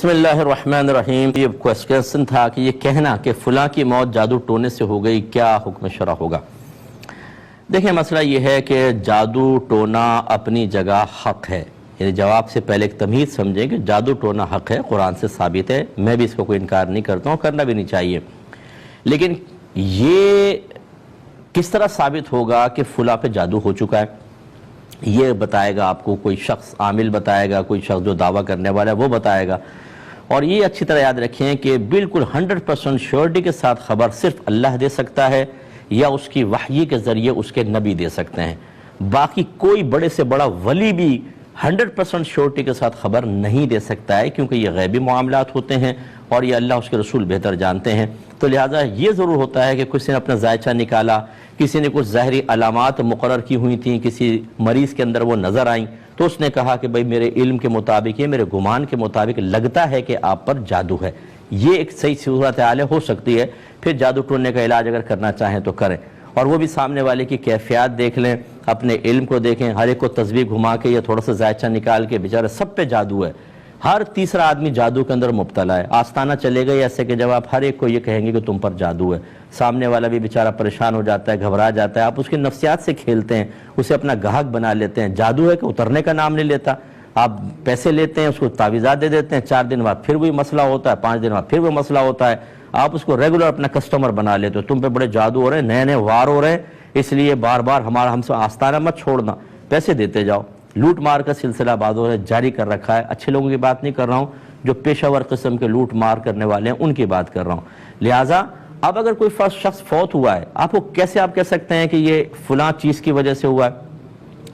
بسم اللہ الرحمن الرحیم۔ یہ کوشچن تھا کہ یہ کہنا کہ فلاں کی موت جادو ٹونے سے ہو گئی، کیا حکم شرع ہوگا؟ دیکھیں، مسئلہ یہ ہے کہ جادو ٹونا اپنی جگہ حق ہے، یعنی جواب سے پہلے ایک تمہید سمجھیں کہ جادو ٹونا حق ہے، قرآن سے ثابت ہے، میں بھی اس کو کوئی انکار نہیں کرتا ہوں، کرنا بھی نہیں چاہیے۔ لیکن یہ کس طرح ثابت ہوگا کہ فلاں پہ جادو ہو چکا ہے؟ یہ بتائے گا آپ کو کوئی شخص، عامل بتائے گا، کوئی شخص جو دعویٰ کرنے والا ہے وہ بتائے گا۔ اور یہ اچھی طرح یاد رکھیں کہ بالکل 100% شیورٹی کے ساتھ خبر صرف اللہ دے سکتا ہے یا اس کی وحی کے ذریعے اس کے نبی دے سکتے ہیں، باقی کوئی بڑے سے بڑا ولی بھی 100% شیورٹی کے ساتھ خبر نہیں دے سکتا ہے، کیونکہ یہ غیبی معاملات ہوتے ہیں اور یہ اللہ اس کے رسول بہتر جانتے ہیں۔ تو لہٰذا یہ ضرور ہوتا ہے کہ کسی نے اپنا ذائچہ نکالا، کسی نے کچھ ظاہری علامات مقرر کی ہوئی تھیں، کسی مریض کے اندر وہ نظر آئیں، تو اس نے کہا کہ بھئی میرے علم کے مطابق، یہ میرے گمان کے مطابق لگتا ہے کہ آپ پر جادو ہے۔ یہ ایک صحیح صورتحال ہو سکتی ہے، پھر جادو ٹونے کا علاج اگر کرنا چاہیں تو کریں، اور وہ بھی سامنے والے کی کیفیات دیکھ لیں، اپنے علم کو دیکھیں، ہر ایک کو تصویر گھما کے یا تھوڑا سا ذائچہ نکال کے، بیچارے سب پہ جادو ہے، ہر تیسرا آدمی جادو کے اندر مبتلا ہے، آستانہ چلے گئے ایسے کہ جب آپ ہر ایک کو یہ کہیں گے کہ تم پر جادو ہے، سامنے والا بھی بیچارہ پریشان ہو جاتا ہے، گھبرا جاتا ہے، آپ اس کی نفسیات سے کھیلتے ہیں، اسے اپنا گاہک بنا لیتے ہیں، جادو ہے کہ اترنے کا نام نہیں لیتا، آپ پیسے لیتے ہیں، اس کو تعویذات دے دیتے ہیں، 4 دن بعد پھر وہی مسئلہ ہوتا ہے، 5 دن بعد پھر وہ مسئلہ ہوتا ہے، آپ اس کو ریگولر اپنا کسٹمر بنا لیتے ہو، تم پہ بڑے جادو ہو رہے ہیں، نئے نئے وار ہو رہے ہیں، اس لیے بار بار ہم سے آستانہ مت چھوڑنا، پیسے دیتے جاؤ۔ لوٹ مار کا سلسلہ بعضوں نے جاری کر رکھا ہے، اچھے لوگوں کی بات نہیں کر رہا ہوں، جو پیشہ ور قسم کے لوٹ مار کرنے والے ہیں ان کی بات کر رہا ہوں۔ لہٰذا اب اگر کوئی شخص فوت ہوا ہے، آپ کو کیسے آپ کہہ سکتے ہیں کہ یہ فلاں چیز کی وجہ سے ہوا ہے؟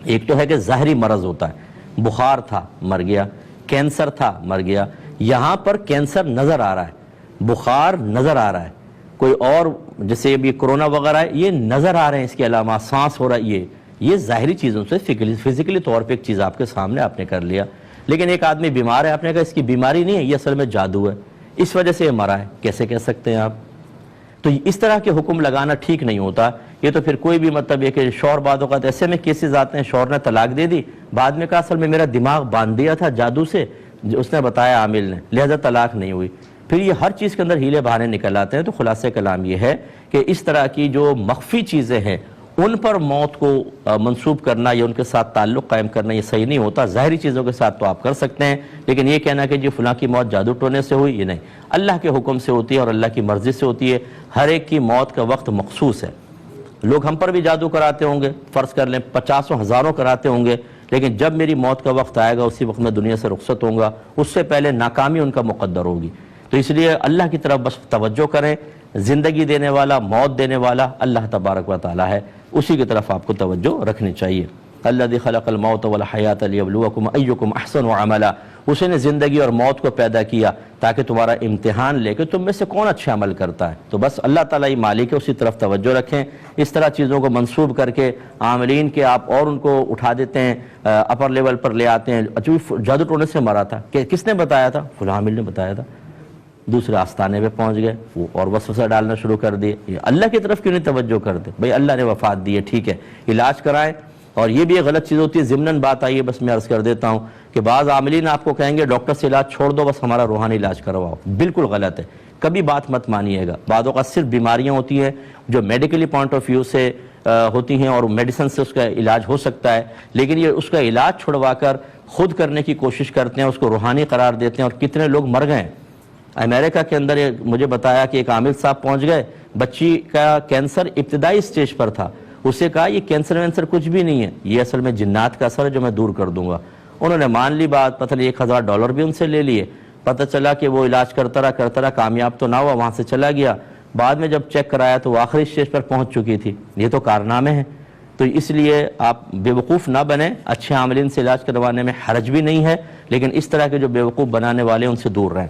ایک تو ہے کہ ظاہری مرض ہوتا ہے، بخار تھا مر گیا، کینسر تھا مر گیا، یہاں پر کینسر نظر آ رہا ہے، بخار نظر آ رہا ہے، کوئی اور جیسے ابھی کرونا وغیرہ ہے یہ نظر آ رہے ہیں، اس کے علامات، سانس ہو رہا ہے، یہ ظاہری چیزوں سے فزیکلی طور پہ ایک چیز آپ کے سامنے آپ نے کر لیا۔ لیکن ایک آدمی بیمار ہے، آپ نے کہا اس کی بیماری نہیں ہے، یہ اصل میں جادو ہے، اس وجہ سے یہ مرا ہے، کیسے کہہ سکتے ہیں آپ؟ تو اس طرح کے حکم لگانا ٹھیک نہیں ہوتا۔ یہ تو پھر کوئی بھی مطلب یہ کہ شوہر بعد اوقات ایسے میں کیسز آتے ہیں، شوہر نے طلاق دے دی، بعد میں کہا اصل میں میرا دماغ باندھ دیا تھا جادو سے، اس نے بتایا عامل نے، لہذا طلاق نہیں ہوئی۔ پھر یہ ہر چیز کے اندر ہیلے بہانے نکل آتے ہیں۔ تو خلاصہ کلام یہ ہے کہ اس طرح کی جو مخفی چیزیں ہیں ان پر موت کو منسوب کرنا یا ان کے ساتھ تعلق قائم کرنا یہ صحیح نہیں ہوتا۔ ظاہری چیزوں کے ساتھ تو آپ کر سکتے ہیں، لیکن یہ کہنا کہ جو فلاں کی موت جادو ٹونے سے ہوئی، یہ نہیں، اللہ کے حکم سے ہوتی ہے اور اللہ کی مرضی سے ہوتی ہے۔ ہر ایک کی موت کا وقت مخصوص ہے۔ لوگ ہم پر بھی جادو کراتے ہوں گے، فرض کر لیں 50 ہزاروں کراتے ہوں گے، لیکن جب میری موت کا وقت آئے گا اسی وقت میں دنیا سے رخصت ہوں گا، اس سے پہلے ناکامی ان کا مقدر ہوگی۔ تو اس لیے اللہ کی طرف بس توجہ کریں، زندگی دینے والا، موت دینے والا اللہ تبارک و تعالی ہے، اسی کی طرف آپ کو توجہ رکھنی چاہیے۔ الذی خلق الموت والحیات لیبلوکم ایکم احسن عملا، اسی نے زندگی اور موت کو پیدا کیا تاکہ تمہارا امتحان لے کہ تم میں سے کون اچھا عمل کرتا ہے۔ تو بس اللہ تعالیٰ ہی مالک ہے، اسی طرف توجہ رکھیں۔ اس طرح چیزوں کو منسوب کر کے عاملین کے آپ اور ان کو اٹھا دیتے ہیں، اپر لیول پر لے آتے ہیں، جادو ٹونے سے مرا تھا، کہ کس نے بتایا تھا؟ فلاں عامل نے بتایا تھا، دوسرے آستانے پہ پہنچ گئے وہ اور وسوسہ ڈالنا شروع کر دیے۔ یہ اللہ کی طرف کیوں نہیں توجہ کرتے؟ بھئی اللہ نے وفات دی ہے، ٹھیک ہے، علاج کرائیں۔ اور یہ بھی ایک غلط چیز ہوتی ہے، ضمناً بات آئی ہے، بس میں عرض کر دیتا ہوں کہ بعض عاملین آپ کو کہیں گے ڈاکٹر سے علاج چھوڑ دو، بس ہمارا روحانی علاج کرواؤ، بالکل غلط ہے، کبھی بات مت مانیے گا۔ بعض اوقات صرف بیماریاں ہوتی ہیں جو میڈیکلی پوائنٹ آف ویو سے ہوتی ہیں اور میڈیسن سے اس کا علاج ہو سکتا ہے، لیکن یہ اس کا علاج چھڑوا کر خود کرنے کی کوشش کرتے ہیں، اس کو روحانی قرار دیتے ہیں، اور کتنے لوگ مر گئے ہیں۔ امریکہ کے اندر مجھے بتایا کہ ایک عامل صاحب پہنچ گئے، بچی کا کینسر ابتدائی سٹیج پر تھا، اسے کہا یہ کینسر وینسر کچھ بھی نہیں ہے، یہ اصل میں جنات کا اثر ہے جو میں دور کر دوں گا۔ انہوں نے مان لی بات، پتہ نہیں $1000 بھی ان سے لے لیے، پتہ چلا کہ وہ علاج کرتا رہا کامیاب تو نہ ہوا، وہاں سے چلا گیا، بعد میں جب چیک کرایا تو وہ آخری سٹیج پر پہنچ چکی تھی۔ یہ تو کارنامے ہیں۔ تو اس لیے آپ بے وقوف نہ بنیں، اچھے عاملین سے علاج کروانے میں حرج بھی نہیں ہے، لیکن اس طرح کے جو بے وقوف بنانے والے ان سے دور رہیں۔